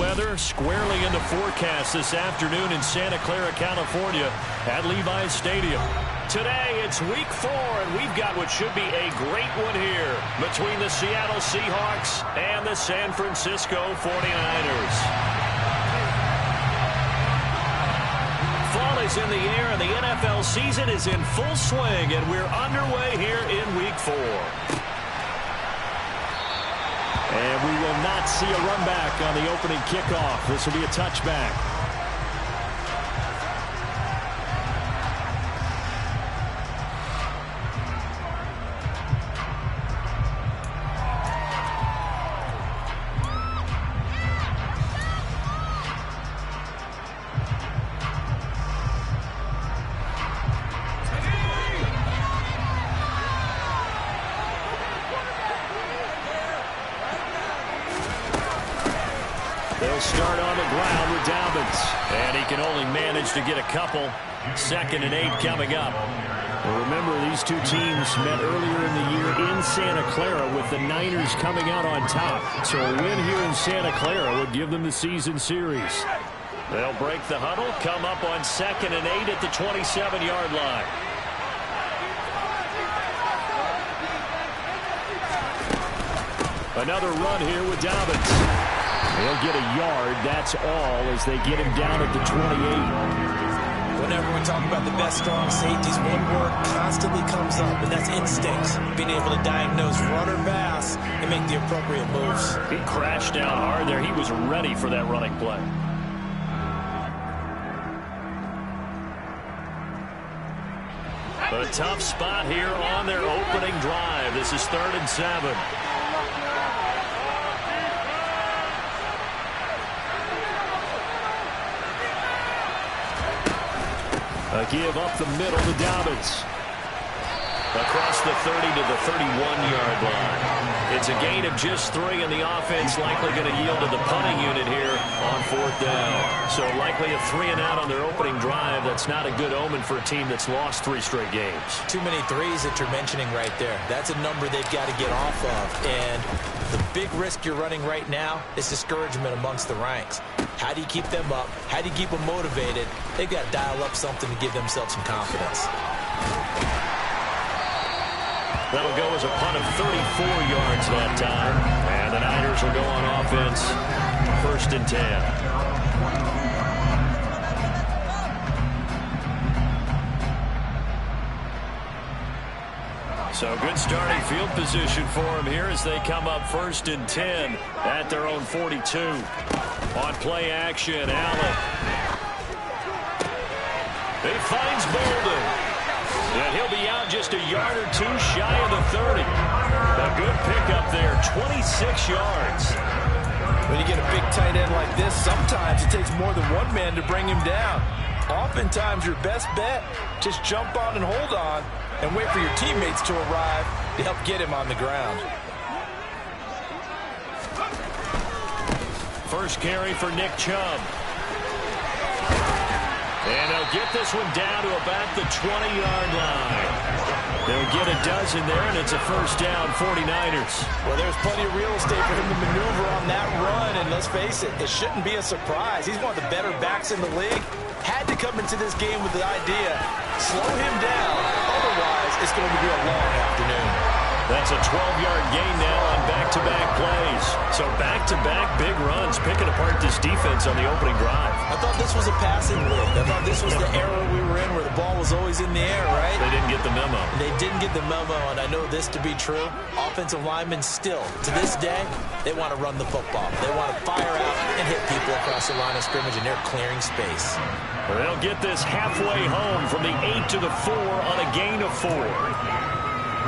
weather squarely in the forecast this afternoon in Santa Clara, California at Levi's Stadium. Today, it's week 4, and we've got what should be a great one here between the Seattle Seahawks and the San Francisco 49ers. Fall is in the air, and the NFL season is in full swing, and we're underway here in week 4. And we will not see a run back on the opening kickoff. This will be a touchback. They'll start on the ground with Dobbins. And he can only manage to get a couple. 2nd and 8 coming up. Well, remember, these two teams met earlier in the year in Santa Clara with the Niners coming out on top. So a win here in Santa Clara would give them the season series. They'll break the huddle, come up on 2nd and 8 at the 27-yard line. Another run here with Dobbins. They'll get a yard, that's all, as they get him down at the 28. Whenever we talk about the best strong safeties, one word constantly comes up, and that's instincts. Being able to diagnose run or pass and make the appropriate moves. He crashed down hard there. He was ready for that running play. A tough spot here on their opening drive. This is 3rd and 7. A give up the middle to Dobbins. Across the 30 to the 31-yard line. It's a gain of just 3, and the offense likely going to yield to the punting unit here on 4th down. So likely a 3 and out on their opening drive. That's not a good omen for a team that's lost 3 straight games. Too many threes that you're mentioning right there. That's a number they've got to get off of. And the big risk you're running right now is discouragement amongst the ranks. How do you keep them up? How do you keep them motivated? They've got to dial up something to give themselves some confidence. That'll go as a punt of 34 yards that time. And the Niners will go on offense. 1st and 10. So good starting field position for him here as they come up 1st and 10 at their own 42. On play action, Allen. He finds Bolden. And he'll be out just a yard or 2 shy of the 30. A good pickup there, 26 yards. When you get a big tight end like this, sometimes it takes more than one man to bring him down. Oftentimes, your best bet, just jump on and hold on and wait for your teammates to arrive to help get him on the ground. First carry for Nick Chubb. And they'll get this one down to about the 20-yard line. They'll get a dozen there, and it's a 1st down, 49ers. Well, there's plenty of real estate for him to maneuver on that run, and let's face it, it shouldn't be a surprise. He's one of the better backs in the league. Had to come into this game with the idea, slow him down, otherwise it's going to be a long afternoon. That's a 12-yard gain now on back-to-back plays. So back-to-back big runs, picking apart this defense on the opening drive. I thought this was a passing league. I thought this was the era we were in where the ball was always in the air, right? They didn't get the memo. They didn't get the memo, and I know this to be true. Offensive linemen still, to this day, they want to run the football. They want to fire out and hit people across the line of scrimmage, and they're clearing space. They'll get this halfway home from the 8 to the 4 on a gain of 4.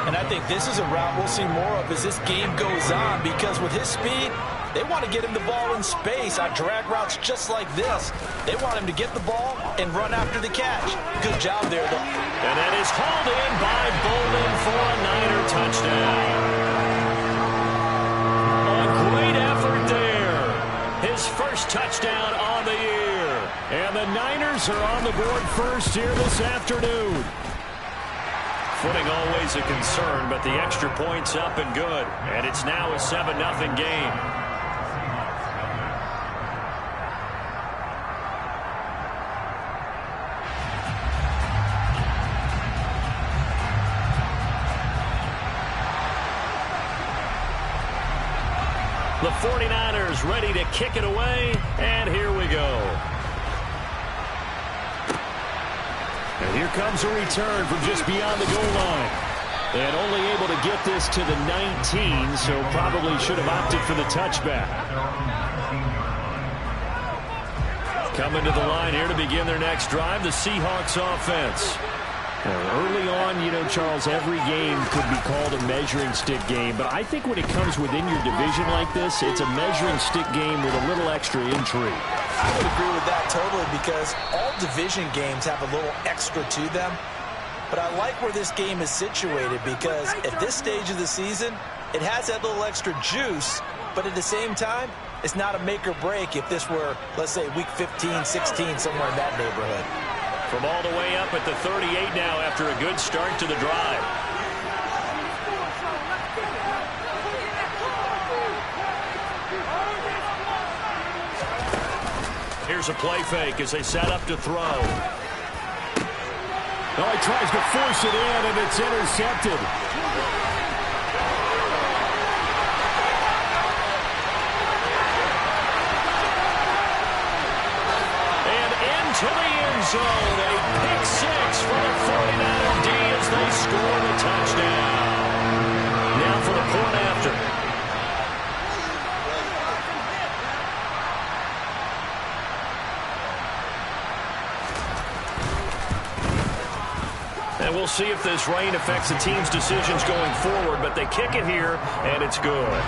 And I think this is a route we'll see more of as this game goes on, because with his speed, they want to get him the ball in space on drag routes just like this. They want him to get the ball and run after the catch. Good job there, though. And that is hauled in by Bolden for a Niner touchdown. A great effort there. His first touchdown on the year. And the Niners are on the board first here this afternoon. Footing always a concern, but the extra point's up and good. And it's now a 7-0 game. The 49ers ready to kick it away, and here we go. And here comes a return from just beyond the goal line. And only able to get this to the 19, so probably should have opted for the touchback. Coming to the line here to begin their next drive, the Seahawks offense. Early on, you know, Charles, every game could be called a measuring stick game. But I think when it comes within your division like this, it's a measuring stick game with a little extra intrigue. I would agree with that totally, because all division games have a little extra to them. But I like where this game is situated, because at this stage of the season, it has that little extra juice. But at the same time, it's not a make or break if this were, let's say, week 15, 16, somewhere in that neighborhood. From all the way up at the 38 now after a good start to the drive. Here's a play fake as they set up to throw. Oh, he tries to force it in, and it's intercepted. To the end zone, a pick six for the 49er D as they score the touchdown. Now for the point after. And we'll see if this rain affects the team's decisions going forward, but they kick it here, and it's good.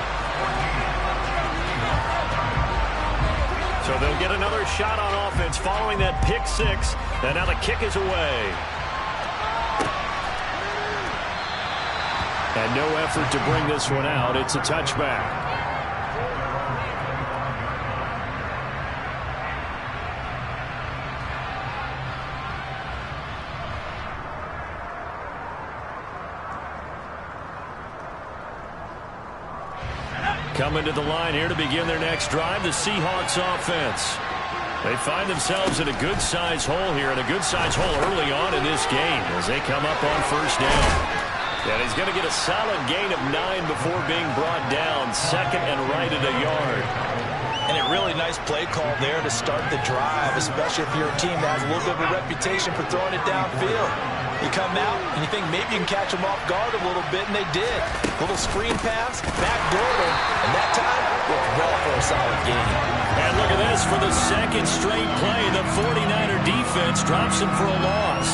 So they'll get another shot on offense following that pick six. And now the kick is away. And no effort to bring this one out. It's a touchback. Coming to the line here to begin their next drive, the Seahawks offense. They find themselves in a good-sized hole here, and a good-sized hole early on in this game as they come up on first down. And he's going to get a solid gain of 9 before being brought down, second and right at a yard. And a really nice play call there to start the drive, especially if you're a team that has a little bit of a reputation for throwing it downfield. You come out, and you think maybe you can catch them off guard a little bit, and they did. Little screen pass, backdoor, and that time, worked well for a solid gain. And look at this, for the second straight play, the 49er defense drops him for a loss.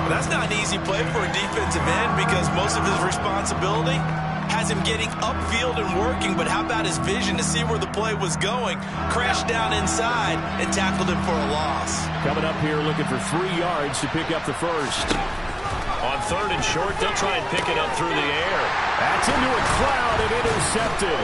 Well, that's not an easy play for a defensive end, because most of his responsibility has him getting upfield and working, but how about his vision to see where the play was going? Crashed down inside and tackled him for a loss. Coming up here looking for 3 yards to pick up the first. On third and short, they'll try and pick it up through the air. That's into a crowd and intercepted.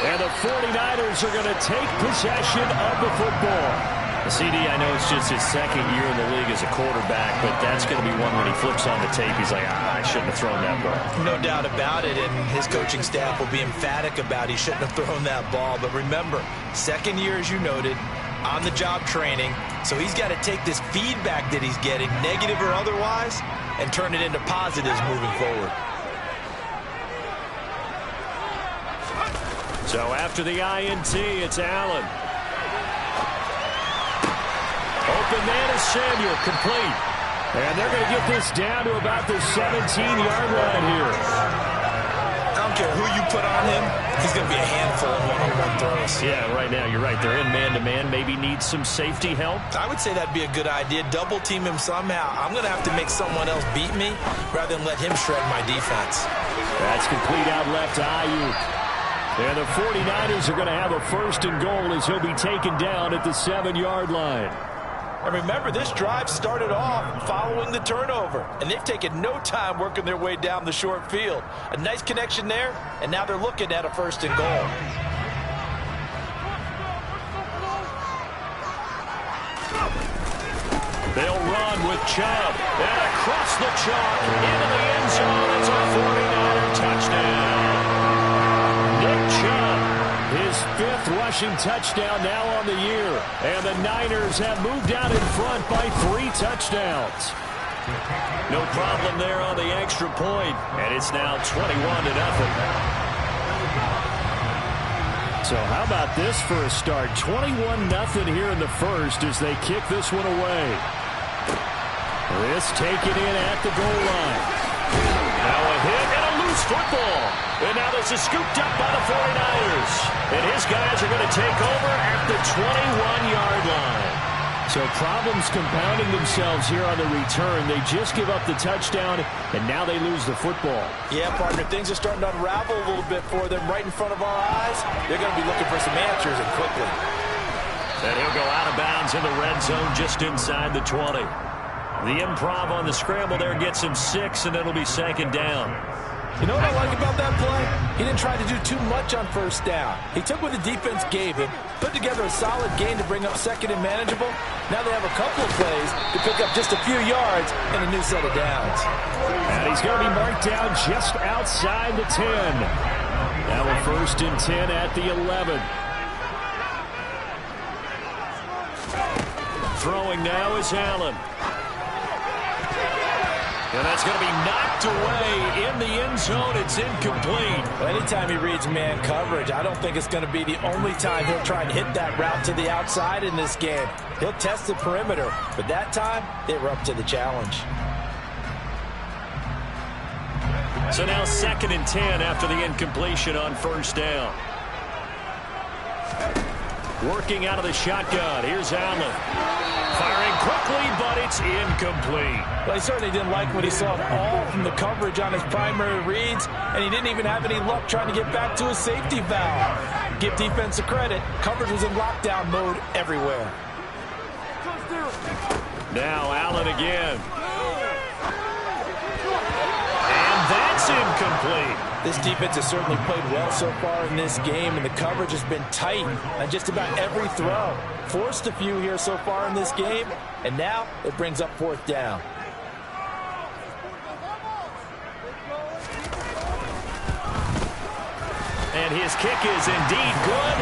And the 49ers are going to take possession of the football. CD, I know it's just his second year in the league as a quarterback, but that's going to be one when he flips on the tape. He's like, I shouldn't have thrown that ball. No doubt about it, and his coaching staff will be emphatic about he shouldn't have thrown that ball. But remember, second year, as you noted, on-the-job training, so he's got to take this feedback that he's getting, negative or otherwise, and turn it into positives moving forward. So after the INT, it's Allen. Open man is Samuel, complete. And they're going to get this down to about the 17-yard line here. I don't care who you put on him, he's going to be a handful of one-on-one throws. Yeah, right now, you're right. They're in man-to-man, maybe need some safety help. I would say that'd be a good idea. Double team him somehow. I'm going to have to make someone else beat me rather than let him shred my defense. That's complete out left to Ayuk. And the 49ers are going to have a first and goal as he'll be taken down at the 7-yard line. And remember, this drive started off following the turnover, and they've taken no time working their way down the short field. A nice connection there, and now they're looking at a first and goal. They'll run with Chubb, and across the chalk into the end zone. It's a 49er touchdown. Nick Chubb, his 5th rushing touchdown now on the year. And the Niners have moved out in front by 3 touchdowns. No problem there on the extra point, and it's now 21-0. So how about this for a start? 21-0 here in the first as they kick this one away. This taken in at the goal line. Now a hit and a loose football. And now this is scooped up by the 49ers. And his guys are going to take over at the 21-yard line. So problems compounding themselves here on the return. They just give up the touchdown, and now they lose the football. Yeah, partner, things are starting to unravel a little bit for them right in front of our eyes. They're going to be looking for some answers, and quickly. And he'll go out of bounds in the red zone just inside the 20. The improv on the scramble there gets him 6, and it'll be second down. You know what I like about that play? He didn't try to do too much on first down. He took what the defense gave him, put together a solid gain to bring up second and manageable. Now they have a couple of plays to pick up just a few yards and a new set of downs. And he's going to be marked down just outside the 10. Now a 1st and 10 at the 11. Throwing now is Allen. And that's going to be knocked away in the end zone. It's incomplete. Well, anytime he reads man coverage, I don't think it's going to be the only time he'll try and hit that route to the outside in this game. He'll test the perimeter, but that time they were up to the challenge. So now 2nd and 10 after the incompletion on first down. Working out of the shotgun. Here's Allen. Firing quickly, but it's incomplete. Well, he certainly didn't like what he saw all from the coverage on his primary reads, and he didn't even have any luck trying to get back to his safety valve. Give defense a credit. Coverage was in lockdown mode everywhere. Now Allen again. And that's incomplete. This defense has certainly played well so far in this game, and the coverage has been tight on just about every throw. Forced a few here so far in this game, and now it brings up 4th down. And his kick is indeed good.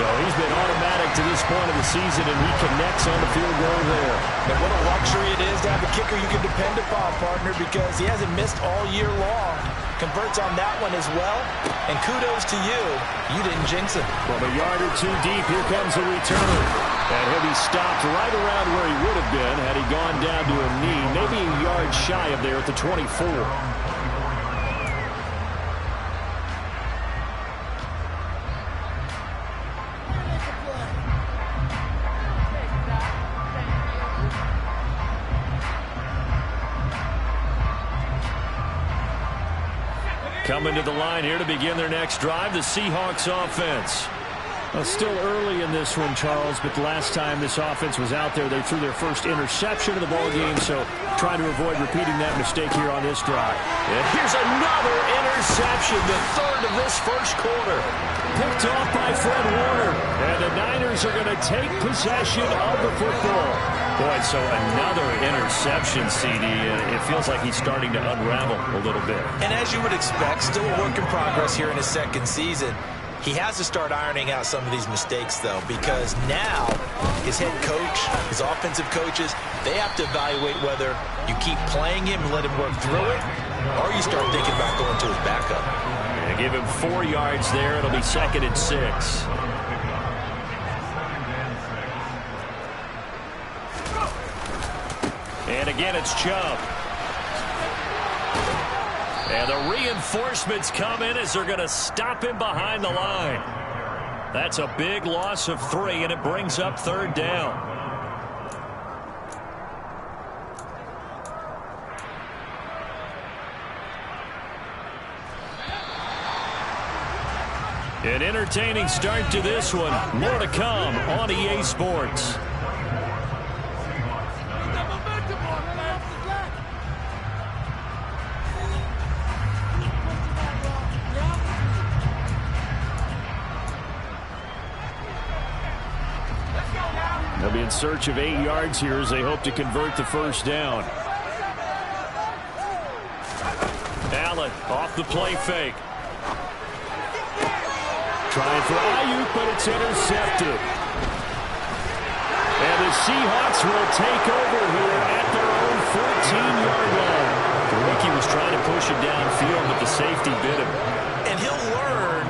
So he's been automatic to this point of the season, and he connects on the field goal there. And what a luxury it is to have a kicker you can depend upon, partner, because he hasn't missed all year long. Converts on that one as well. And kudos to you. You didn't jinx it. From a yard or two deep, here comes the return. And he'll be stopped right around where he would have been had he gone down to a knee, maybe a yard shy of there at the 24. Coming to the line here to begin their next drive, the Seahawks offense. Well, still early in this one, Charles, but the last time this offense was out there, they threw their first interception of the ball game, so trying to avoid repeating that mistake here on this drive. And here's another interception, the 3rd of this first quarter. Picked off by Fred Warner, and the Niners are going to take possession of the football. Boy, so another interception, CD. It feels like he's starting to unravel a little bit. And as you would expect, still a work in progress here in his 2nd season. He has to start ironing out some of these mistakes, though, because now his head coach, his offensive coaches, they have to evaluate whether you keep playing him and let him work through it, or you start thinking about going to his backup. Yeah, give him 4 yards there. It'll be 2nd and 6. And again, it's Chubb. And the reinforcements come in as they're going to stop him behind the line. That's a big loss of 3, and it brings up 3rd down. An entertaining start to this one. More to come on EA Sports. They'll be in search of 8 yards here as they hope to convert the first down. Allen off the play fake. Trying for Ayuk, but it's intercepted. And the Seahawks will take over here at their own 14-yard line. Ricky was trying to push it downfield, but the safety bit him. And he'll learn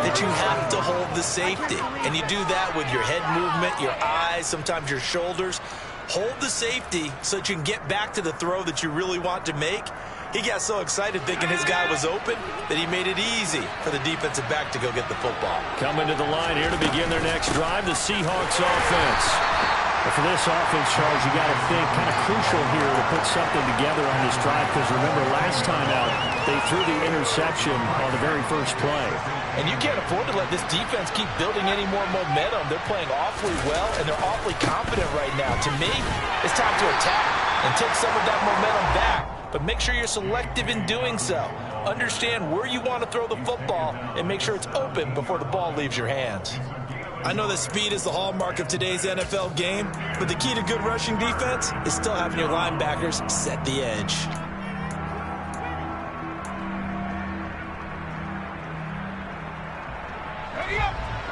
that but you have to hold the safety. And you do that with your head movement, your eyes, sometimes your shoulders. Hold the safety so that you can get back to the throw that you really want to make. He got so excited thinking his guy was open that he made it easy for the defensive back to go get the football. Coming to the line here to begin their next drive, the Seahawks offense. But for this offense, Charles, you got to think kind of crucial here to put something together on this drive, because remember last time out they threw the interception on the very first play. And you can't afford to let this defense keep building any more momentum. They're playing awfully well, and they're awfully confident right now. To me, it's time to attack and take some of that momentum back. But make sure you're selective in doing so. Understand where you want to throw the football and make sure it's open before the ball leaves your hands. I know that speed is the hallmark of today's NFL game, but the key to good rushing defense is still having your linebackers set the edge.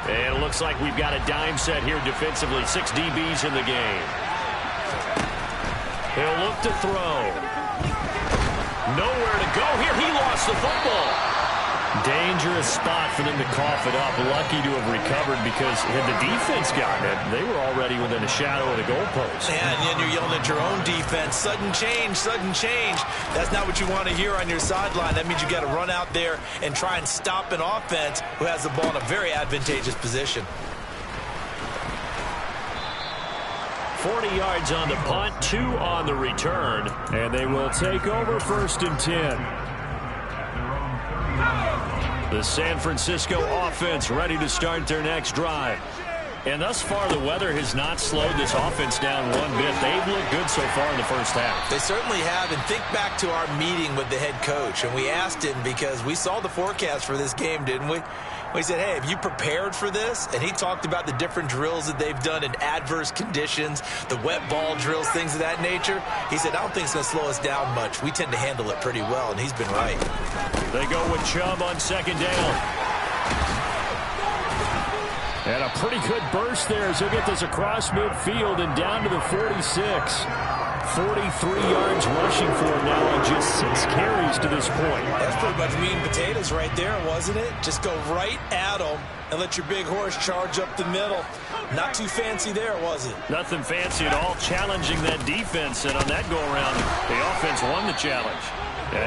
And it looks like we've got a dime set here defensively. 6 DBs in the game. He'll look to throw. Nowhere to go here. He lost the football. Dangerous spot for them to cough it up. Lucky to have recovered, because had the defense gotten it, they were already within a shadow of the goalpost. Yeah, and then you're yelling at your own defense. Sudden change, sudden change. That's not what you want to hear on your sideline. That means you got to run out there and try and stop an offense who has the ball in a very advantageous position. 40 yards on the punt, 2 on the return, and they will take over 1st and 10. The San Francisco offense ready to start their next drive. And thus far, the weather has not slowed this offense down one bit. They've looked good so far in the first half. They certainly have. And think back to our meeting with the head coach. And we asked him, because we saw the forecast for this game, didn't we? We said, hey, have you prepared for this? And he talked about the different drills that they've done in adverse conditions, the wet ball drills, things of that nature. He said, I don't think it's going to slow us down much. We tend to handle it pretty well, and he's been right. They go with Chubb on 2nd down. And a pretty good burst there as he'll get this across midfield and down to the 46. 43 yards rushing for him now on just 6 carries to this point. That's pretty much meat and potatoes right there, wasn't it? Just go right at them and let your big horse charge up the middle. Not too fancy there, was it? Nothing fancy at all, challenging that defense. And on that go-around, the offense won the challenge.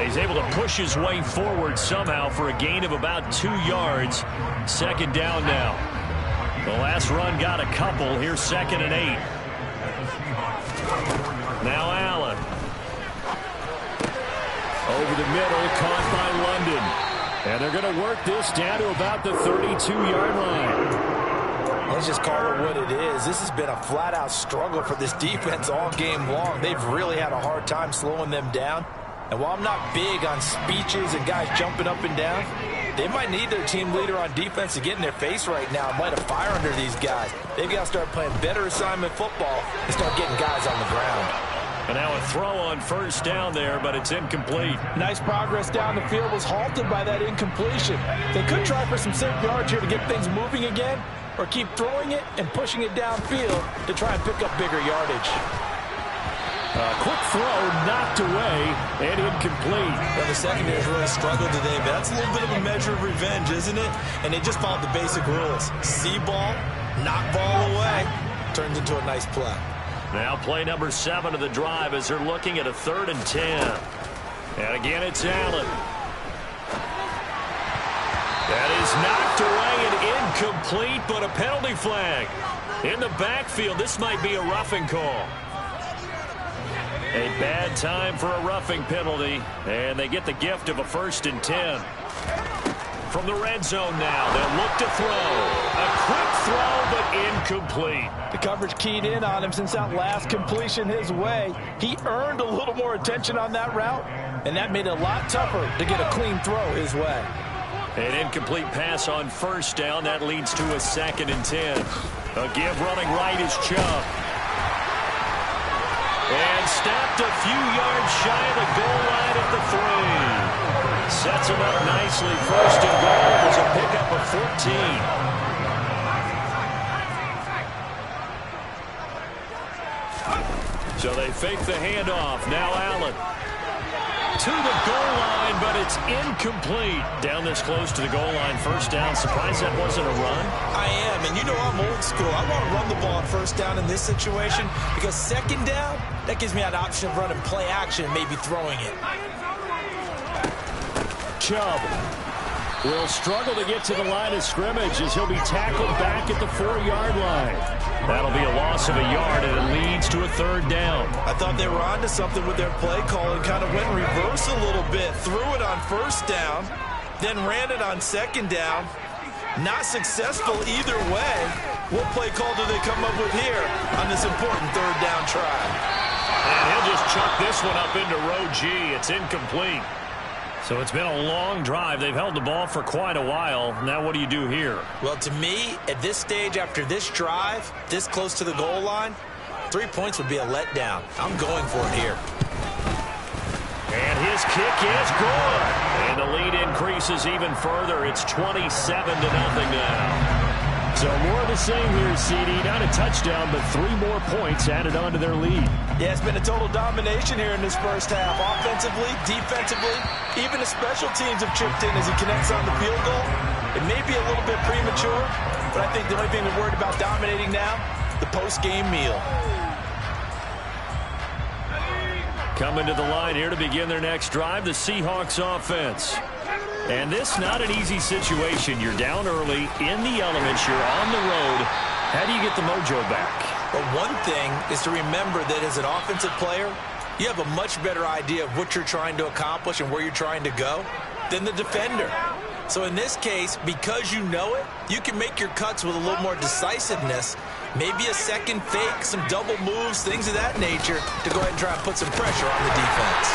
He's able to push his way forward somehow for a gain of about 2 yards. 2nd down now. The last run got a couple. Here's 2nd and 8. Now Allen. Over the middle, caught by London. And they're going to work this down to about the 32-yard line. Let's just call it what it is. This has been a flat-out struggle for this defense all game long. They've really had a hard time slowing them down. And while I'm not big on speeches and guys jumping up and down, they might need their team leader on defense to get in their face right now and light a fire under these guys. They've got to start playing better assignment football and start getting guys on the ground. And now a throw on 1st down there, but it's incomplete. Nice progress down the field was halted by that incompletion. They could try for some safe yards here to get things moving again, or keep throwing it and pushing it downfield to try and pick up bigger yardage. Quick throw, knocked away, and incomplete. Well, the secondary's really struggled today, but that's a little bit of a measure of revenge, isn't it? And they just followed the basic rules. See ball, knock ball away, turns into a nice play. Now play number 7 of the drive as they're looking at a 3rd and 10. And again, it's Allen. That is knocked away and incomplete, but a penalty flag. In the backfield, this might be a roughing call. A bad time for a roughing penalty, and they get the gift of a 1st and 10. From the red zone now, they'll look to throw. A quick throw, but incomplete. The coverage keyed in on him since that last completion his way. He earned a little more attention on that route, and that made it a lot tougher to get a clean throw his way. An incomplete pass on 1st down. That leads to a 2nd and 10. A give running right is Chubb. And stopped a few yards shy of the goal line at the 3. Sets him up nicely. 1st and goal. There's a pickup of 14. So they fake the handoff. Now Allen. to the goal line, but it's incomplete. Down this close to the goal line, first down. Surprised that wasn't a run? I am, and you know I'm old school. I want to run the ball on first down in this situation because second down, that gives me an option of running play action and maybe throwing it. Chubb will struggle to get to the line of scrimmage as he'll be tackled back at the 4-yard line. That'll be a loss of a yard, and it leads to a third down. I thought they were onto something with their play call and kind of went reverse a little bit. Threw it on first down, then ran it on second down. Not successful either way. What play call do they come up with here on this important third down try? And he'll just chuck this one up into row G. It's incomplete. So it's been a long drive. They've held the ball for quite a while. Now what do you do here? Well, to me, at this stage, after this drive, this close to the goal line, 3 points would be a letdown. I'm going for it here. And his kick is good. And the lead increases even further. It's 27-0 now. So more of the same here, CD. Not a touchdown, but 3 more points added on to their lead. Yeah, it's been a total domination here in this first half. Offensively, defensively, even the special teams have chipped in as he connects on the field goal. It may be a little bit premature, but I think the only thing we're worried about dominating now, the post-game meal. Coming to the line here to begin their next drive, the Seahawks offense. And this not an easy situation. You're down early, in the elements, you're on the road. How do you get the mojo back? Well, one thing is to remember that as an offensive player, you have a much better idea of what you're trying to accomplish and where you're trying to go than the defender. So in this case, because you know it, you can make your cuts with a little more decisiveness, maybe a second fake, some double moves, things of that nature, to go ahead and try and put some pressure on the defense.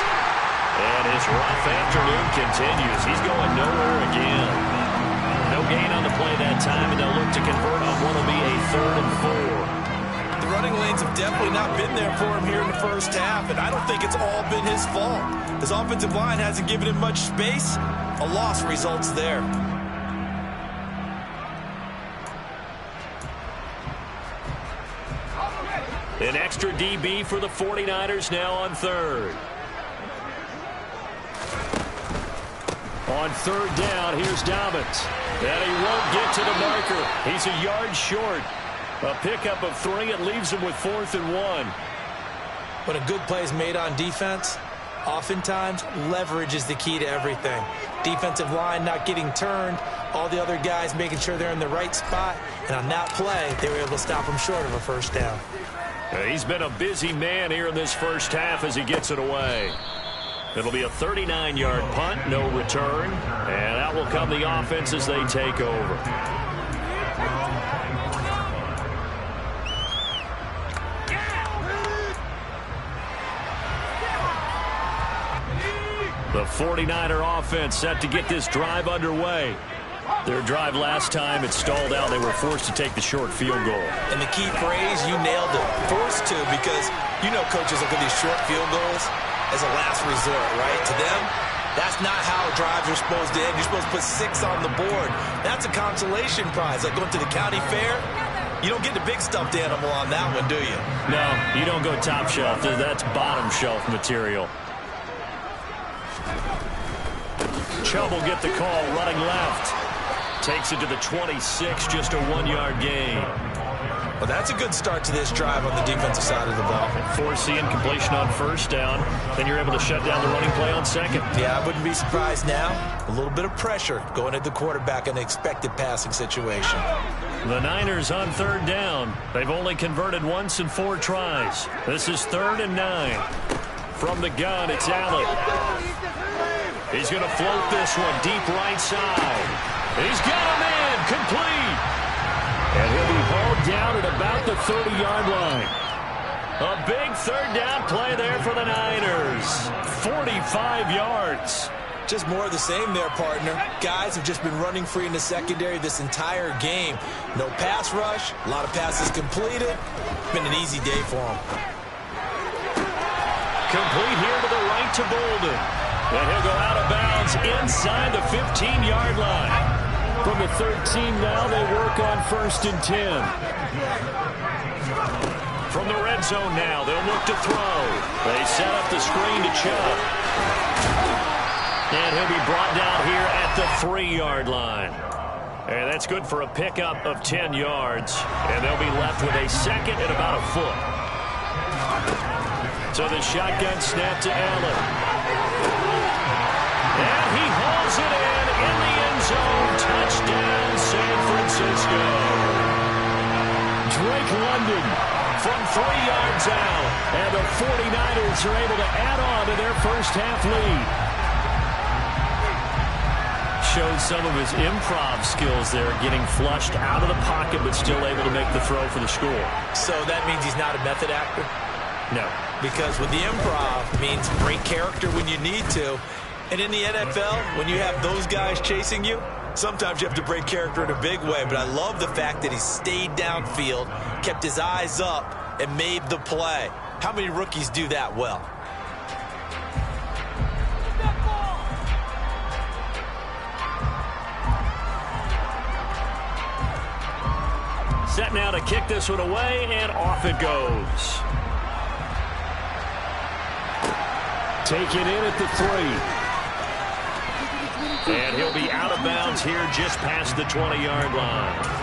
And his rough afternoon continues. He's going nowhere again. No gain on the play that time, and they'll look to convert on what will be a 3rd and 4. The running lanes have definitely not been there for him here in the first half, and I don't think it's all been his fault. His offensive line hasn't given him much space. A loss results there. An extra DB for the 49ers now on 3rd. On 3rd down, here's Dobbins. And he won't get to the marker. He's a yard short. A pickup of 3. It leaves him with 4th and 1. When a good play is made on defense, oftentimes leverage is the key to everything. Defensive line not getting turned, all the other guys making sure they're in the right spot. And on that play, they were able to stop him short of a first down. He's been a busy man here in this first half as he gets it away. It'll be a 39-yard punt, no return. And out will come the offense as they take over. The 49er offense set to get this drive underway. Their drive last time, it stalled out. They were forced to take the short field goal. And the key phrase, you nailed it, forced to, because you know coaches look at these short field goals as a last resort, right? To them, that's not how drives are supposed to end. You're supposed to put 6 on the board. That's a consolation prize, like going to the county fair. You don't get the big stuffed animal on that one, do you? No, you don't go top shelf. That's bottom shelf material. Chubb will get the call, running left. Takes it to the 26, just a 1-yard gain. Well, that's a good start to this drive on the defensive side of the ball. Force the incompletion on first down. Then you're able to shut down the running play on second. Yeah, I wouldn't be surprised now. A little bit of pressure going at the quarterback in an expected passing situation. The Niners on 3rd down. They've only converted once in 4 tries. This is 3rd and 9. From the gun, it's Allen. He's going to float this one deep right side. He's got him in, complete. And he'll be hauled down at about the 30-yard line. A big 3rd down play there for the Niners. 45 yards. Just more of the same there, partner. Guys have just been running free in the secondary this entire game. No pass rush, a lot of passes completed. Been an easy day for them. Complete here to the right to Bolden. And he'll go out of bounds inside the 15-yard line. From the 13 now, they work on 1st and 10. From the red zone now, they'll look to throw. They set up the screen to Chubb. And he'll be brought down here at the 3-yard line. And that's good for a pickup of 10 yards. And they'll be left with a second and about a foot. So the shotgun snap to Allen. And he hauls it in the end zone. Touchdown, San Francisco. Drake London from 3 yards out. And the 49ers are able to add on to their first half lead. Showed some of his improv skills there, getting flushed out of the pocket but still able to make the throw for the score. So that means he's not a method actor? No. Because with the improv means great character when you need to. And in the NFL, when you have those guys chasing you, sometimes you have to break character in a big way. But I love the fact that he stayed downfield, kept his eyes up, and made the play. How many rookies do that well? Set now to kick this one away, and off it goes. Take it in at the 3. And he'll be out of bounds here just past the 20-yard line.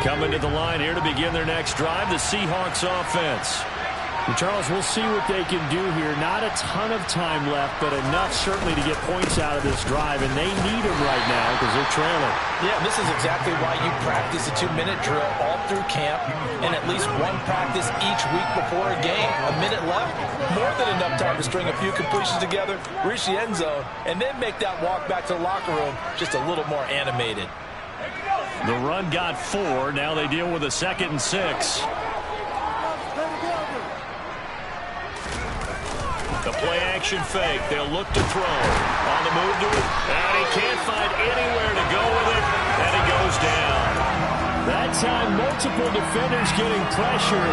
Coming to the line here to begin their next drive, the Seahawks offense. And Charles, we'll see what they can do here. Not a ton of time left, but enough certainly to get points out of this drive, and they need them right now because they're trailing. Yeah, this is exactly why you practice a 2-minute drill all through camp and at least one practice each week before a game. A minute left, more than enough time to string a few completions together, reach the end zone, and then make that walk back to the locker room just a little more animated. The run got 4. Now they deal with a 2nd and 6. The play action fake. They'll look to throw. On the move to it. And he can't find anywhere to go with it. And he goes down. That time, multiple defenders getting pressure,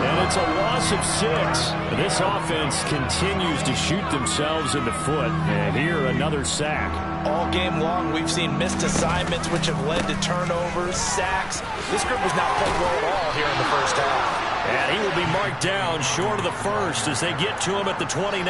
and it's a loss of 6. This offense continues to shoot themselves in the foot. And here, another sack. All game long, we've seen missed assignments, which have led to turnovers, sacks. This group has not played well at all here in the first half. And he will be marked down short of the first as they get to him at the 29.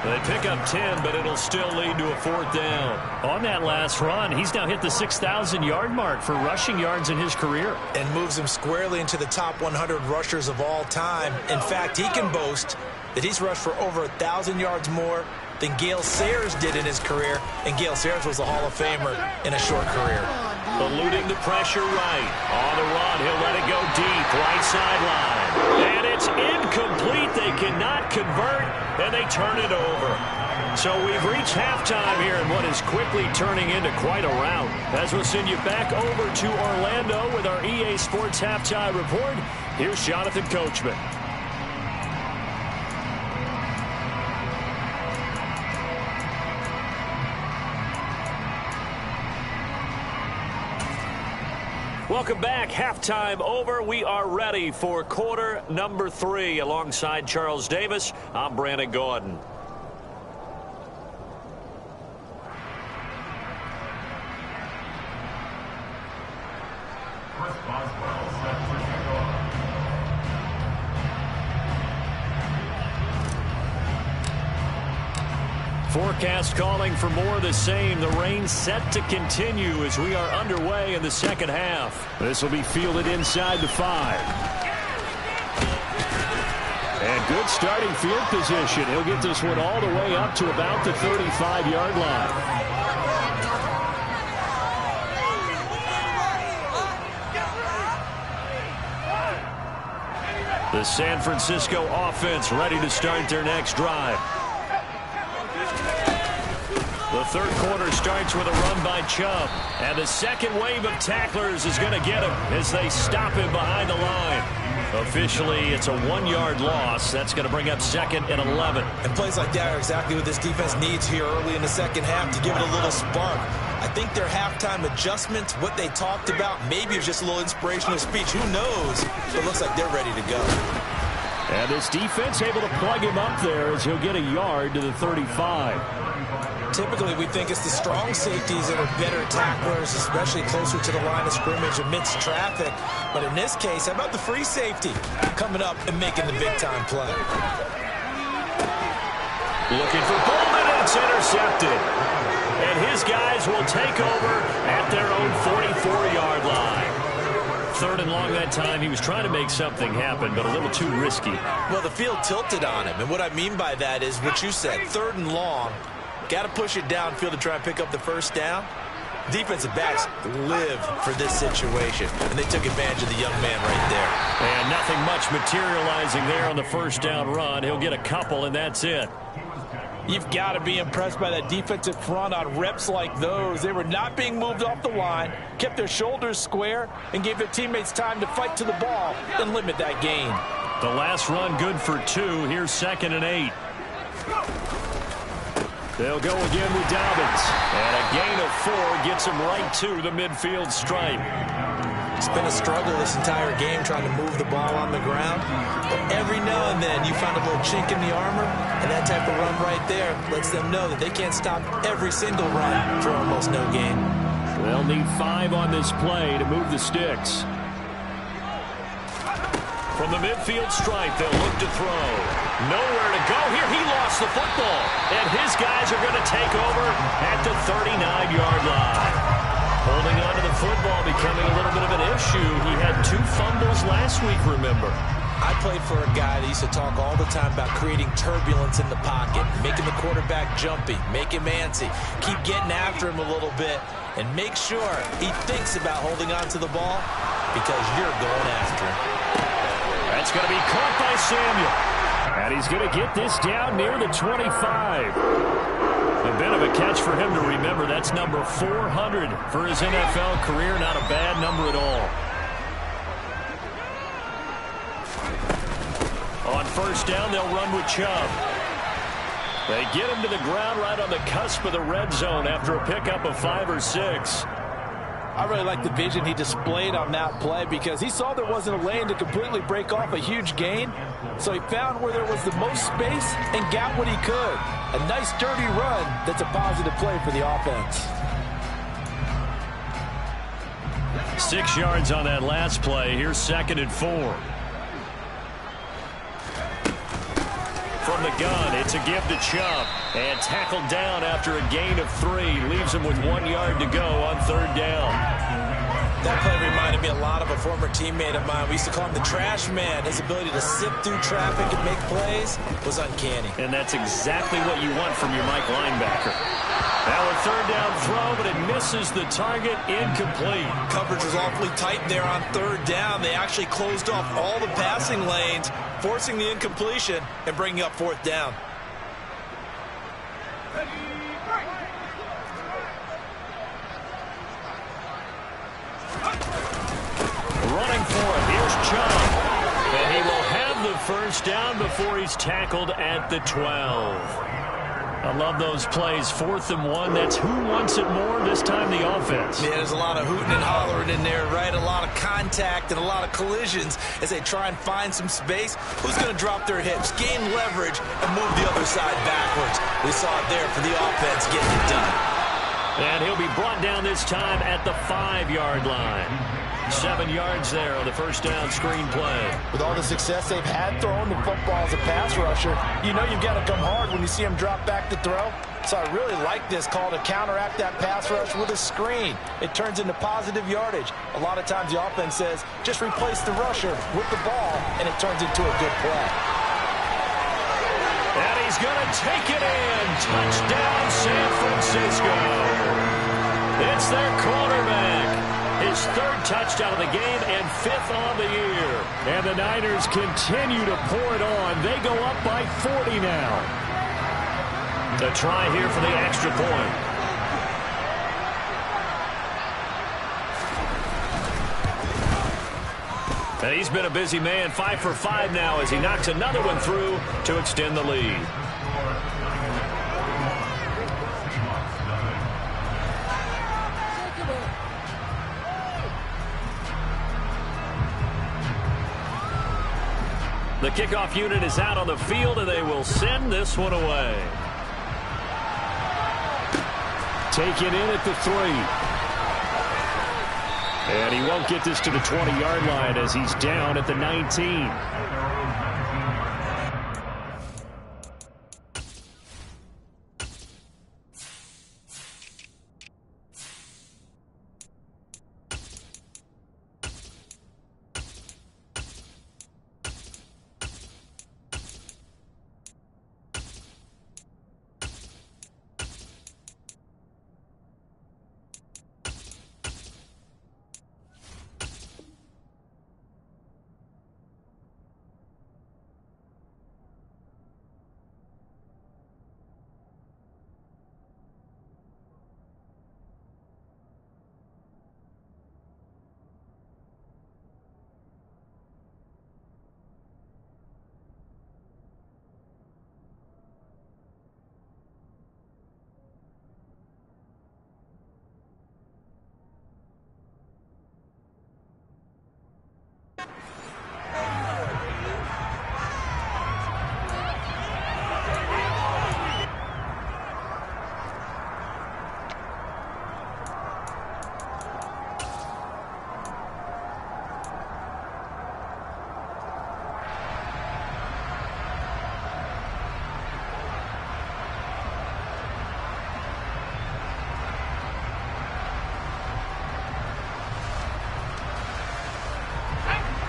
They pick up 10, but it'll still lead to a 4th down. On that last run, he's now hit the 6,000-yard mark for rushing yards in his career. And moves him squarely into the top 100 rushers of all time. In fact, he can boast that he's rushed for over 1,000 yards more than Gale Sayers did in his career. And Gale Sayers was a Hall of Famer in a short career. Eluding the pressure right. On the run, he'll let it go deep. Right sideline. And it's incomplete. They cannot convert, and they turn it over. So we've reached halftime here in what is quickly turning into quite a rout. As we'll send you back over to Orlando with our EA Sports Halftime Report, here's Jonathan Coachman. Welcome back. Halftime over. We are ready for quarter number 3. Alongside Charles Davis, I'm Brandon Gordon. Forecast calling for more of the same. The rain set to continue as we are underway in the second half. This will be fielded inside the 5. And good starting field position. He'll get this one all the way up to about the 35-yard line. The San Francisco offense ready to start their next drive. The third quarter starts with a run by Chubb. And the second wave of tacklers is going to get him as they stop him behind the line. Officially, it's a 1-yard loss. That's going to bring up 2nd and 11. And plays like that are exactly what this defense needs here early in the second half to give it a little spark. I think their halftime adjustments, what they talked about, maybe it was just a little inspirational speech. Who knows? But it looks like they're ready to go. And this defense able to plug him up there as he'll get a yard to the 35. Typically, we think it's the strong safeties that are better tacklers, especially closer to the line of scrimmage amidst traffic. But in this case, how about the free safety coming up and making the big-time play? Looking for Bolden, and it's intercepted. And his guys will take over at their own 44-yard line. 3rd and long that time. He was trying to make something happen, but a little too risky. Well, the field tilted on him. And what I mean by that is what you said, 3rd and long. Got to push it downfield to try and pick up the first down. Defensive backs live for this situation, and they took advantage of the young man right there. And nothing much materializing there on the first down run. He'll get a couple, and that's it. You've got to be impressed by that defensive front on reps like those. They were not being moved off the line, kept their shoulders square, and gave their teammates time to fight to the ball and limit that gain. The last run good for 2. Here's 2nd and 8. They'll go again with Dobbins. And a gain of 4 gets him right to the midfield stripe. It's been a struggle this entire game trying to move the ball on the ground. But every now and then you find a little chink in the armor, and that type of run right there lets them know that they can't stop every single run for almost no gain. They'll need 5 on this play to move the sticks. From the midfield stripe, they'll look to throw. Nowhere to go here. He lost the football. And his guys are going to take over at the 39-yard line. Holding on to the football becoming a little bit of an issue. He had 2 fumbles last week, remember. I played for a guy that used to talk all the time about creating turbulence in the pocket, making the quarterback jumpy, make him antsy, keep getting after him a little bit, and make sure he thinks about holding on to the ball because you're going after him. That's going to be caught by Samuel. And he's going to get this down near the 25. A bit of a catch for him to remember. That's number 400 for his NFL career. Not a bad number at all. On first down, they'll run with Chubb. They get him to the ground right on the cusp of the red zone after a pickup of 5 or 6. I really like the vision he displayed on that play because he saw there wasn't a lane to completely break off a huge gain. So he found where there was the most space and got what he could. A nice, dirty run that's a positive play for the offense. 6 yards on that last play. Here's 2nd and 4. From the gun, it's a give to Chubb. And tackled down after a gain of 3. Leaves him with 1 yard to go on 3rd down. That play reminded me a lot of a former teammate of mine. We used to call him the trash man. His ability to sift through traffic and make plays was uncanny. And that's exactly what you want from your Mike linebacker. Now a 3rd down throw, but it misses the target. Incomplete. Coverage was awfully tight there on 3rd down. They actually closed off all the passing lanes, forcing the incompletion and bringing up 4th down. Running for it. Here's Chubb. And he will have the first down before he's tackled at the 12. I love those plays. 4th and 1. That's who wants it more, this time the offense. Yeah, there's a lot of hooting and hollering in there, right? A lot of contact and a lot of collisions as they try and find some space. Who's going to drop their hips, gain leverage, and move the other side backwards? We saw it there for the offense getting it done. And he'll be brought down this time at the 5-yard line. 7 yards there on the first down screen play. With all the success they've had throwing the football as a pass rusher, you know you've got to come hard when you see him drop back to throw. So I really like this call to counteract that pass rush with a screen. It turns into positive yardage. A lot of times the offense says, just replace the rusher with the ball, and it turns into a good play. And he's going to take it in. Touchdown, San Francisco. It's their quarterback. His 3rd touchdown of the game and 5th on the year. And the Niners continue to pour it on. They go up by 40 now. The try here for the extra point. And he's been a busy man, 5 for 5 now as he knocks another one through to extend the lead. The kickoff unit is out on the field, and they will send this one away. Taken in at the 3. And he won't get this to the 20-yard line as he's down at the 19.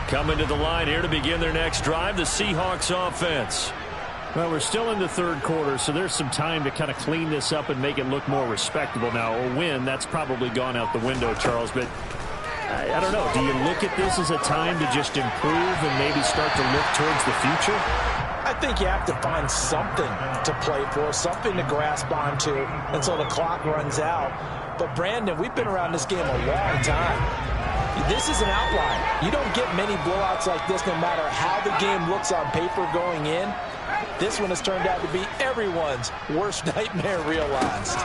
Coming to the line here to begin their next drive, the Seahawks offense. Well, we're still in the third quarter, so there's some time to kind of clean this up and make it look more respectable. Now, a win, that's probably gone out the window, Charles, but I don't know. Do you look at this as a time to just improve and maybe start to look towards the future? I think you have to find something to play for, something to grasp onto until the clock runs out. But, Brandon, we've been around this game a long time. This is an outlier. You don't get many blowouts like this no matter how the game looks on paper going in. This one has turned out to be everyone's worst nightmare realized.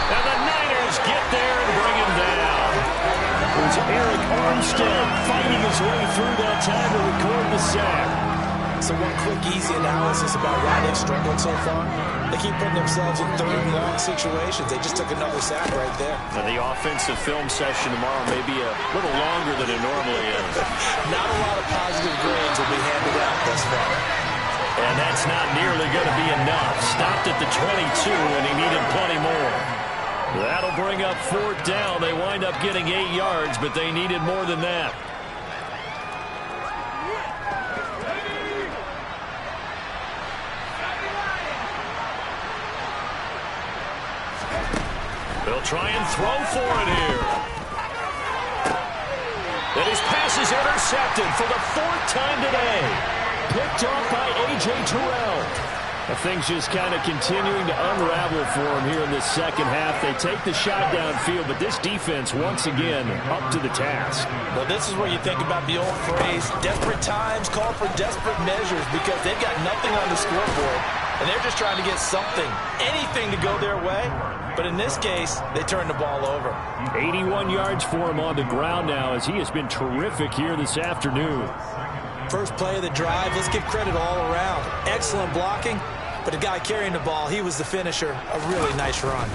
And the Niners get there and bring him down. There's Eric Armstead fighting his way through that time to record the sack. So one quick, easy analysis about why they've struggled so far. They keep putting themselves in third and long situations. They just took another sack right there. And the offensive film session tomorrow may be a little longer than it normally is. Not a lot of positive grades will be handed out thus far. And that's not nearly going to be enough. Stopped at the 22, and he needed plenty more. That'll bring up 4th down. They wind up getting 8 yards, but they needed more than that. They'll try and throw for it here. And his pass is intercepted for the 4th time today. Picked off by A.J. Terrell. Things just kind of continuing to unravel for him here in this second half. They take the shot downfield, but this defense, once again, up to the task. Well, this is where you think about the old phrase, desperate times call for desperate measures, because they've got nothing on the scoreboard, and they're just trying to get something, anything to go their way. But in this case, they turn the ball over. 81 yards for him on the ground now as he has been terrific here this afternoon. First play of the drive, let's give credit all around. Excellent blocking, but the guy carrying the ball, he was the finisher. A really nice run.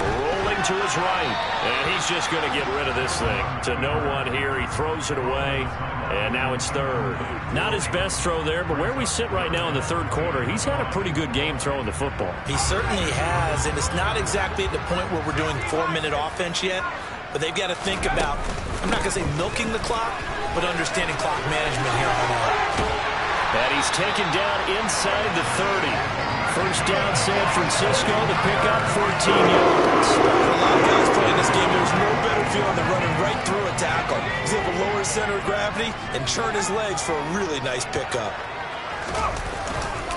Rolling to his right, and he's just going to get rid of this thing. To no one here, he throws it away, and now it's 3rd. Not his best throw there, but where we sit right now in the 3rd quarter, he's had a pretty good game throwing the football. He certainly has, and it's not exactly at the point where we're doing 4-minute offense yet, but they've got to think about, I'm not going to say milking the clock, but understanding clock management here on out. And he's taken down inside the 30. First down, San Francisco. The pickup, 14 yards. For a lot of guys playing this game, there's no better feeling than running right through a tackle. He's able to lower his center of gravity and churn his legs for a really nice pickup.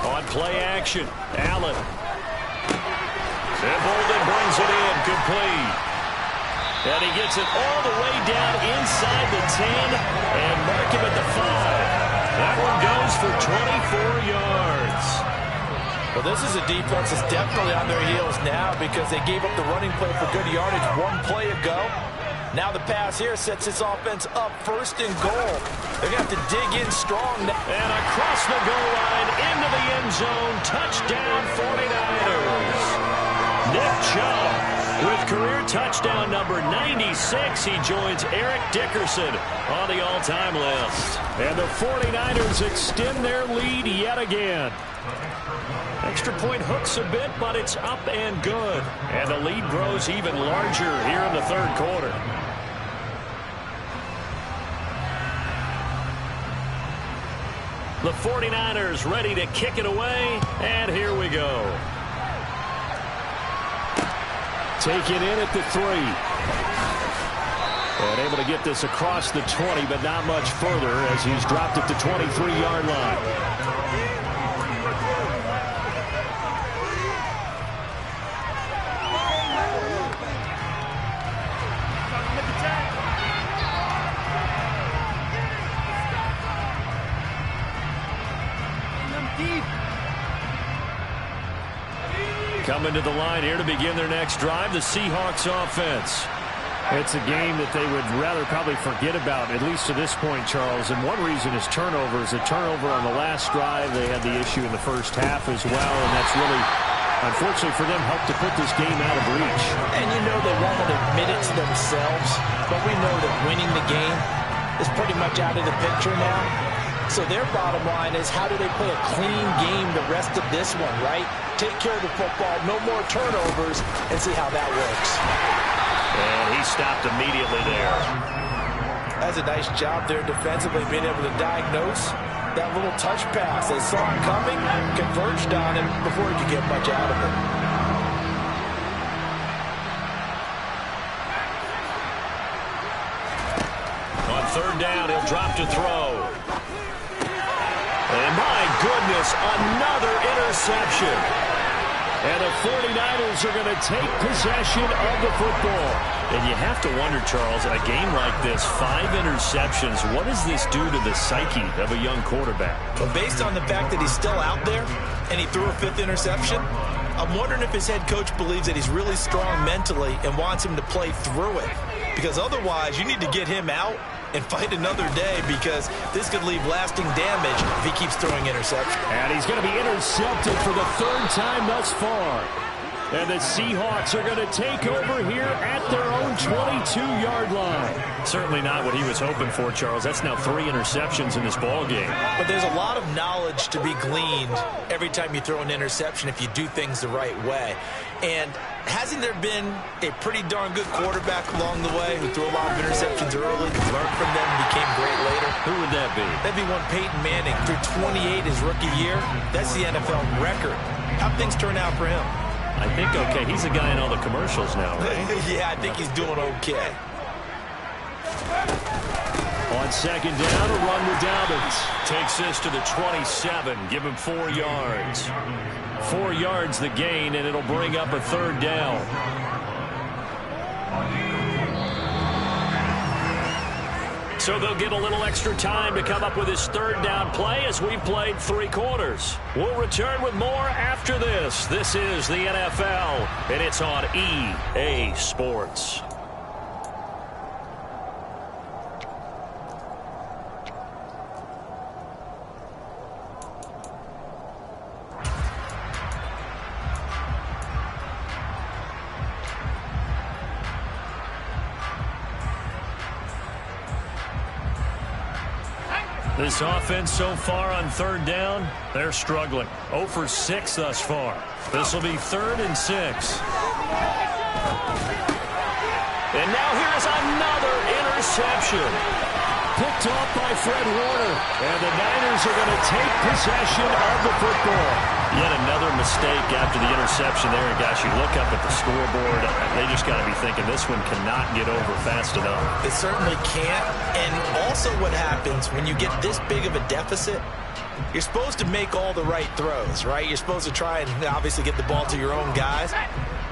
On play action, Allen. And Bolden brings it in, complete. And he gets it all the way down inside the 10 and mark him at the 5. That one goes for 24 yards. Well, this is a defense that's definitely on their heels now because they gave up the running play for good yardage one play ago. Now the pass here sets this offense up first and goal. They're going to have to dig in strong. And across the goal line into the end zone. Touchdown 49ers. Nick Chubb with career touchdown number 96. He joins Eric Dickerson on the all-time list. And the 49ers extend their lead yet again. Extra point hooks a bit, but it's up and good. And the lead grows even larger here in the third quarter. The 49ers ready to kick it away, and here we go. Taken in at the 3. And able to get this across the 20, but not much further as he's dropped at the 23-yard line. Coming to the line here to begin their next drive, the Seahawks offense. It's a game that they would rather probably forget about, at least to this point, Charles. And one reason is turnovers. A turnover on the last drive. They had the issue in the first half as well, and that's really, unfortunately for them, helped to put this game out of reach. And you know they won't admit it to themselves, but we know that winning the game is pretty much out of the picture now. So their bottom line is, how do they play a clean game the rest of this one, right? Take care of the football, no more turnovers, and see how that works. And he stopped immediately there. That's a nice job there defensively, being able to diagnose that little touch pass. They saw it coming, converged on him before he could get much out of it. On third down, he'll drop to throw. And my goodness, another interception. And the 49ers are going to take possession of the football. And you have to wonder, Charles, a game like this, 5 interceptions, what does this do to the psyche of a young quarterback? Well, based on the fact that he's still out there and he threw a 5th interception, I'm wondering if his head coach believes that he's really strong mentally and wants him to play through it. Because otherwise, you need to get him out and fight another day, because this could leave lasting damage if he keeps throwing interceptions. And he's going to be intercepted for the 3rd time thus far. And the Seahawks are going to take over here at their own 22-yard line. Certainly not what he was hoping for, Charles. That's now 3 interceptions in this ball game. But there's a lot of knowledge to be gleaned every time you throw an interception if you do things the right way. And hasn't there been a pretty darn good quarterback along the way who threw a lot of interceptions early, learned from them, and became great later? Who would that be? That'd be one Peyton Manning. Threw 28 his rookie year. That's the NFL record. How'd things turn out for him? I think okay. He's a guy in all the commercials now, right? Yeah, I think he's doing okay. On second down, a run with Dobbins. Takes this to the 27. Give him 4 yards. 4 yards the gain, and it'll bring up a 3rd down. So they'll get a little extra time to come up with his 3rd down play as we've played 3 quarters. We'll return with more after this. This is the NFL, and it's on EA Sports. This offense so far on 3rd down, they're struggling. 0 for 6 thus far. This will be 3rd and 6. And now here's another interception. Picked off by Fred Warner. And the Niners are going to take possession of the football. Yet another mistake after the interception there. And gosh, you look up at the scoreboard, they just got to be thinking this one cannot get over fast enough. It certainly can't. And also what happens when you get this big of a deficit, you're supposed to make all the right throws, right? You're supposed to try and obviously get the ball to your own guys.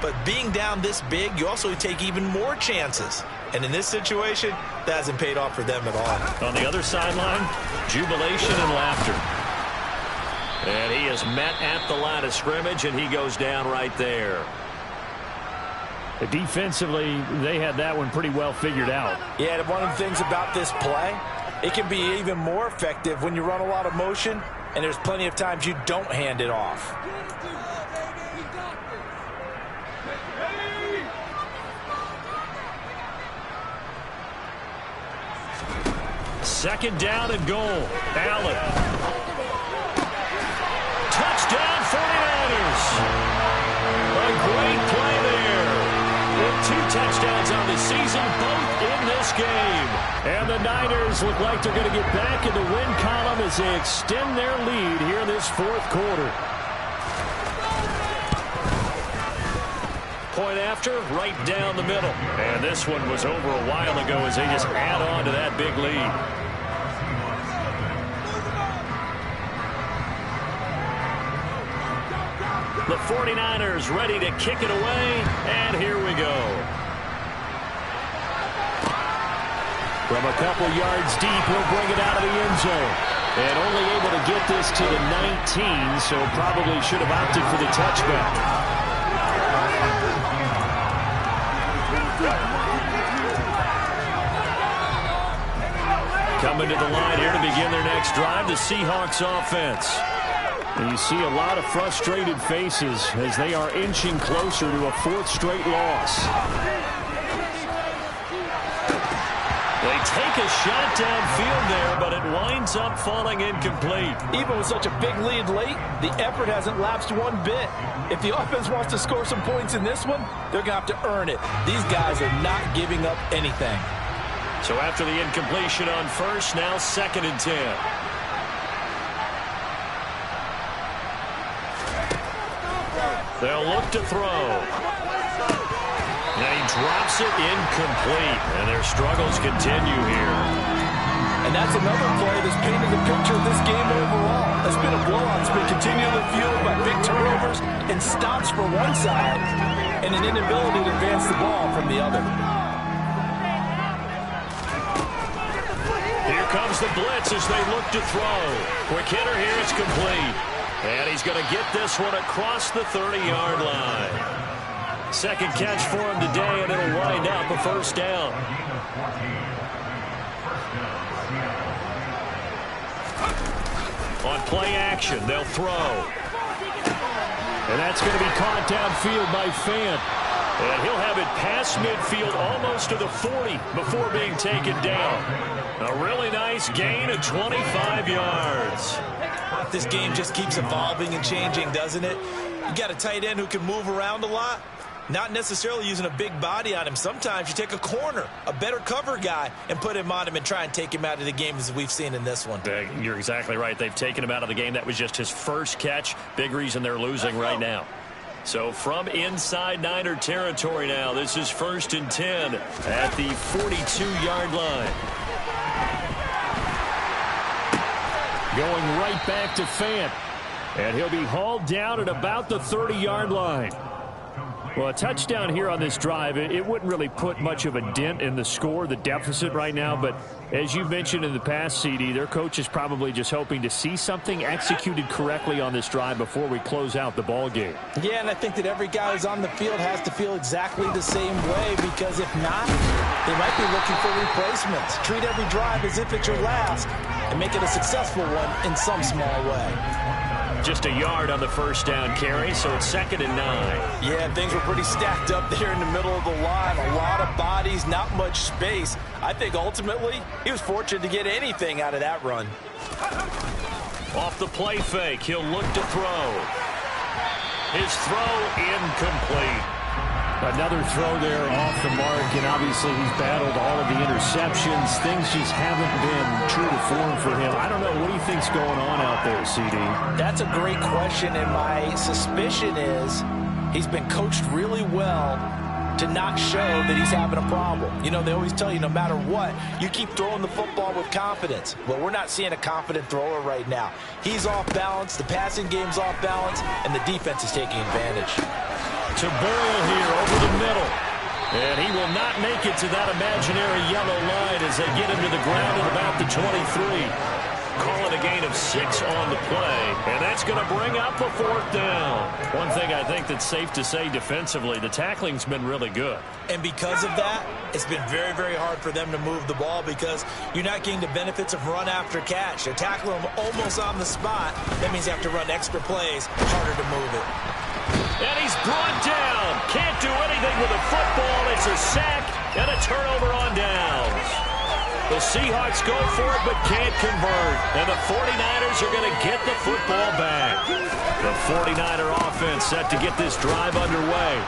But being down this big, you also take even more chances. And in this situation, that hasn't paid off for them at all. On the other sideline, jubilation and laughter. And he is met at the line of scrimmage, and he goes down right there. Defensively, they had that one pretty well figured out. Yeah, and one of the things about this play, it can be even more effective when you run a lot of motion, and there's plenty of times you don't hand it off. Second down and goal. Allen. Touchdown 49ers. A great play there. With 2 touchdowns on the season, both in this game. And the Niners look like they're going to get back in the win column as they extend their lead here in this 4th quarter. Point after, right down the middle. And this one was over a while ago as they just add on to that big lead. The 49ers ready to kick it away, and here we go. From a couple yards deep, he'll bring it out of the end zone. And only able to get this to the 19, so probably should have opted for the touchback. Coming to the line here to begin their next drive, the Seahawks offense. And you see a lot of frustrated faces as they are inching closer to a 4th straight loss. They take a shot downfield there, but it winds up falling incomplete. Even with such a big lead late, the effort hasn't lapsed one bit. If the offense wants to score some points in this one, they're going to have to earn it. These guys are not giving up anything. So after the incompletion on first, now 2nd and 10. They'll look to throw. And he drops it incomplete. And their struggles continue here. And that's another play that's painted the picture of this game overall. It's been a blowout. It's been continually fueled by big turnovers and stops for one side and an inability to advance the ball from the other. Here comes the blitz as they look to throw. Quick hitter here, it's complete. And he's going to get this one across the 30-yard line. Second catch for him today, and it'll wind up a 1st down. On play action, they'll throw. And that's going to be caught downfield by Fant. And he'll have it past midfield almost to the 40 before being taken down. A really nice gain of 25 yards. This game just keeps evolving and changing, doesn't it? You got a tight end who can move around a lot, not necessarily using a big body on him. Sometimes you take a corner, a better cover guy, and put him on him and try and take him out of the game as we've seen in this one. You're exactly right. They've taken him out of the game. That was just his first catch. Big reason they're losing right now. So from inside Niner territory now, this is 1st and 10 at the 42-yard line. Going right back to Fant. And he'll be hauled down at about the 30-yard line. Well, a touchdown here on this drive, it wouldn't really put much of a dent in the score, the deficit right now. But as you mentioned in the past, CD, their coach is probably just hoping to see something executed correctly on this drive before we close out the ball game. Yeah, and I think that every guy who's on the field has to feel exactly the same way, because if not, they might be looking for replacements. Treat every drive as if it's your last and make it a successful one in some small way. Just a yard on the 1st down carry, so it's 2nd and 9. Yeah, things were pretty stacked up there in the middle of the line. A lot of bodies, not much space. I think ultimately he was fortunate to get anything out of that run. Off the play fake, he'll look to throw. His throw incomplete. Another throw there off the mark, and obviously he's battled all of the interceptions. Things just haven't been true to form for him. I don't know. What do you think's going on out there, CD? That's a great question, and my suspicion is he's been coached really well to not show that he's having a problem. You know, they always tell you no matter what, you keep throwing the football with confidence. Well, we're not seeing a confident thrower right now. He's off balance, the passing game's off balance, and the defense is taking advantage. to Boyle here over the middle. And he will not make it to that imaginary yellow line as they get him to the ground at about the 23. Call it a gain of 6 on the play, and that's going to bring up a 4th down. One thing I think that's safe to say defensively, the tackling's been really good. And because of that, it's been very, very hard for them to move the ball because you're not getting the benefits of run after catch. They're tackling them almost on the spot. That means you have to run extra plays, harder to move it. And he's brought down. Can't do anything with a football. It's a sack and a turnover on downs. The Seahawks go for it but can't convert. And the 49ers are going to get the football back. The 49er offense set to get this drive underway.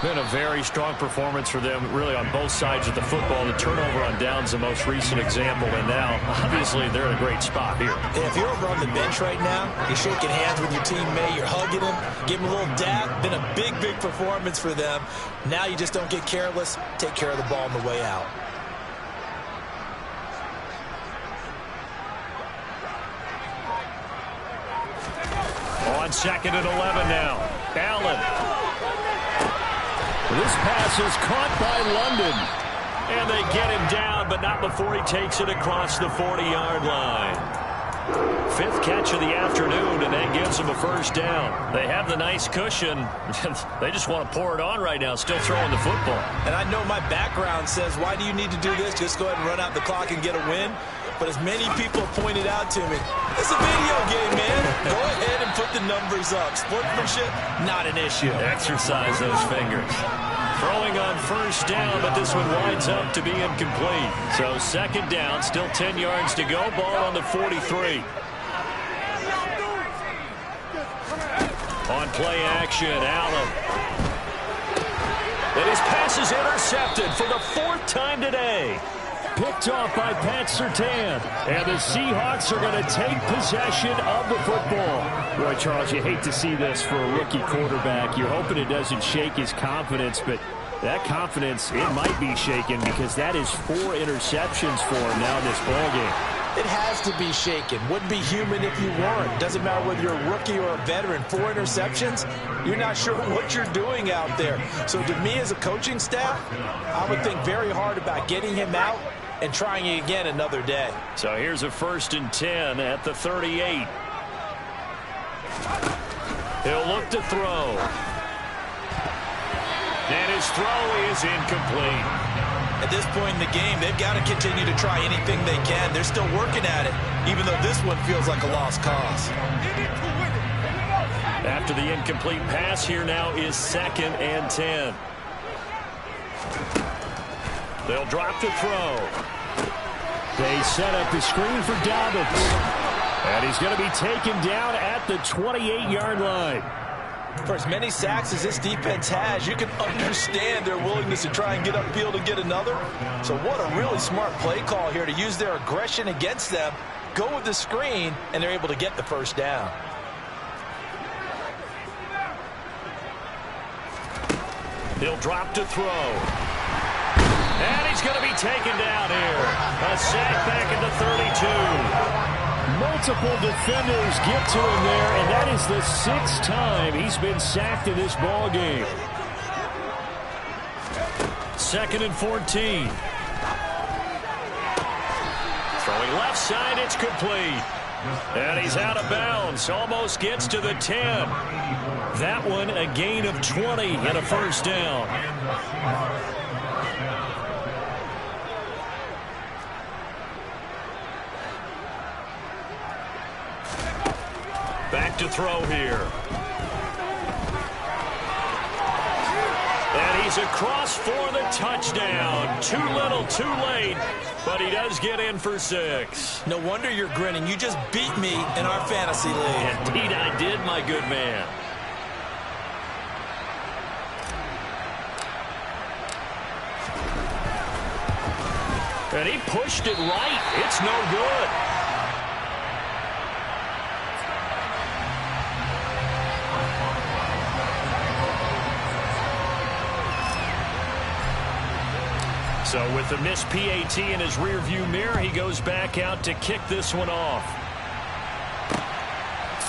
Been a very strong performance for them, really, on both sides of the football. The turnover on downs, the most recent example, and now, obviously, they're in a great spot here. And if you're over on the bench right now, you're shaking hands with your teammate, you're hugging him, give him a little dab. Been a big, big performance for them. Now you just don't get careless. Take care of the ball on the way out. On 2nd and 11 now. Allen. This pass is caught by London. And they get him down, but not before he takes it across the 40-yard line. 5th catch of the afternoon, and that gives them a 1st down. They have the nice cushion. They just want to pour it on right now, still throwing the football. And I know my background says, why do you need to do this? Just go ahead and run out the clock and get a win. But as many people pointed out to me, it's a video game, man. Go ahead and put the numbers up. Sportsmanship, not an issue. Exercise those fingers. Throwing on 1st down, but this one winds up to be incomplete. So 2nd down, still 10 yards to go. Ball on the 43. On play action, Allen. And his pass is intercepted for the 4th time today. Picked off by Pat Surtain. And the Seahawks are going to take possession of the football. Boy, Charles, you hate to see this for a rookie quarterback. You're hoping it doesn't shake his confidence, but that confidence, it might be shaken because that is 4 interceptions for him now in this ballgame. It has to be shaken. Wouldn't be human if you weren't. Doesn't matter whether you're a rookie or a veteran. 4 interceptions, you're not sure what you're doing out there. So to me as a coaching staff, I would think very hard about getting him out and trying it again another day. So here's a 1st and 10 at the 38. He'll look to throw. And his throw is incomplete. At this point in the game, they've got to continue to try anything they can. They're still working at it, even though this one feels like a lost cause. After the incomplete pass, here now is 2nd and 10. They'll drop to throw. They set up the screen for Dobbins. And he's going to be taken down at the 28-yard line. For as many sacks as this defense has, you can understand their willingness to try and get upfield and get another. So what a really smart play call here to use their aggression against them, go with the screen, and they're able to get the 1st down. He'll drop to throw. And he's going to be taken down here. A sack back at the 32. Multiple defenders get to him there, and that is the 6th time he's been sacked in this ball game. 2nd and 14. Throwing left side, it's complete. And he's out of bounds, almost gets to the 10. That one a gain of 20 and a 1st down. Back to throw here. And he's across for the touchdown. Too little, too late, but he does get in for 6. No wonder you're grinning. You just beat me in our fantasy league. Indeed I did, my good man. And he pushed it right. It's no good. So with the missed PAT in his rearview mirror, he goes back out to kick this one off.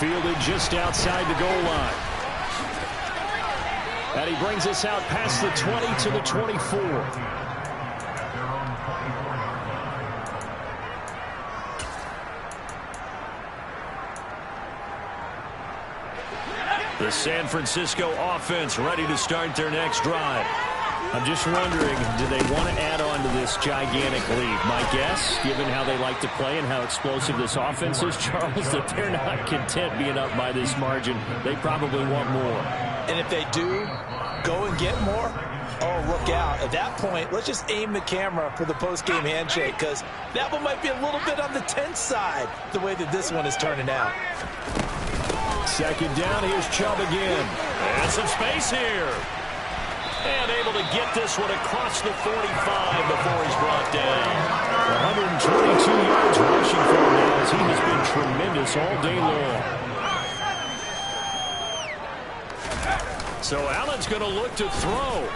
Fielded just outside the goal line. And he brings us out past the 20 to the 24. The San Francisco offense ready to start their next drive. I'm just wondering, do they want to add on to this gigantic lead? My guess, given how they like to play and how explosive this offense is, Charles, that they're not content being up by this margin. They probably want more. And if they do go and get more, oh, look out. At that point, let's just aim the camera for the post-game handshake, because that one might be a little bit on the tense side, the way that this one is turning out. Second down, here's Chubb again. And some space here. And able to get this one across the 45 before he's brought down. 122 yards rushing for him now, as he has been tremendous all day long. So Allen's going to look to throw.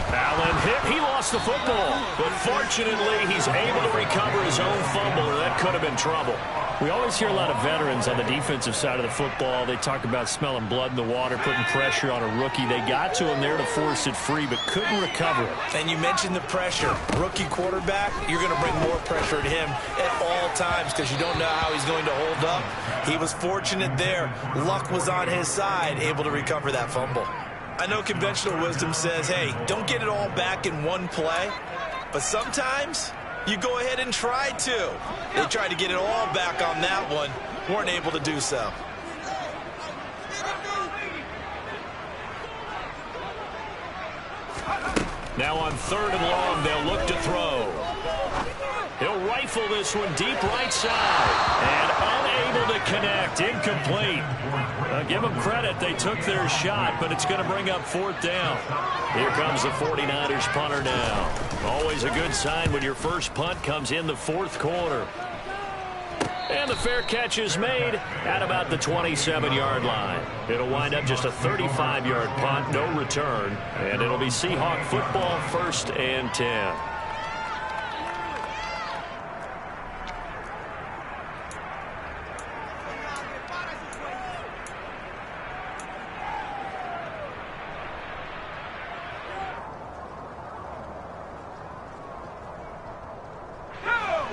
Allen hit. He lost the football. But fortunately, he's able to recover his own fumble, or that could have been trouble. We always hear a lot of veterans on the defensive side of the football. They talk about smelling blood in the water, putting pressure on a rookie. They got to him there to force it free, but couldn't recover it. And you mentioned the pressure. Rookie quarterback, you're going to bring more pressure to him at all times because you don't know how he's going to hold up. He was fortunate there. Luck was on his side, able to recover that fumble. I know conventional wisdom says, hey, don't get it all back in one play, but sometimes you go ahead and try to. They tried to get it all back on that one, weren't able to do so. Now on 3rd and long, they'll look to throw. He'll rifle this one deep right side. And unable to connect. Incomplete. Give them credit. They took their shot, but it's going to bring up 4th down. Here comes the 49ers punter now. Always a good sign when your first punt comes in the 4th quarter. And the fair catch is made at about the 27-yard line. It'll wind up just a 35-yard punt, no return. And it'll be Seahawk football, 1st and 10.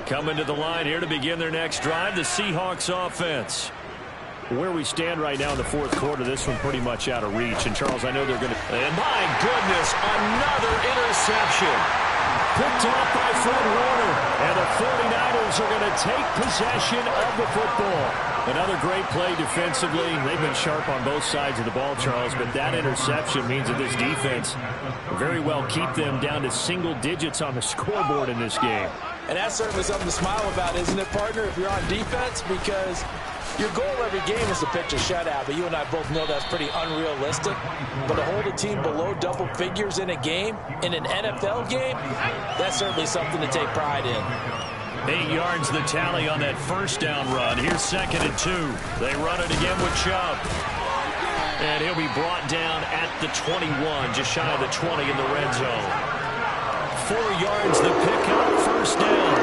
Coming to the line here to begin their next drive, the Seahawks offense. Where we stand right now in the 4th quarter, this one pretty much out of reach. And, Charles, I know they're going to... And, my goodness, another interception. Picked off by Fred Warner. And the 49ers are going to take possession of the football. Another great play defensively. They've been sharp on both sides of the ball, Charles, but that interception means that this defense very well keep them down to single digits on the scoreboard in this game. And that's certainly something to smile about, isn't it, partner, if you're on defense? Because your goal every game is to pitch a shutout, but you and I both know that's pretty unrealistic. But to hold a team below double figures in a game, in an NFL game, that's certainly something to take pride in. 8 yards the tally on that 1st down run. Here's 2nd and 2. They run it again with Chubb. And he'll be brought down at the 21, just shy of the 20 in the red zone. 4 yards the pickup, 1st down.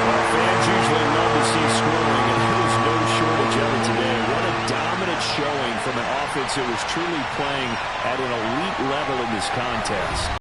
Well, fans usually love to see scoring, and there's no shortage of it today. What a dominant showing from an offense that was truly playing at an elite level in this contest.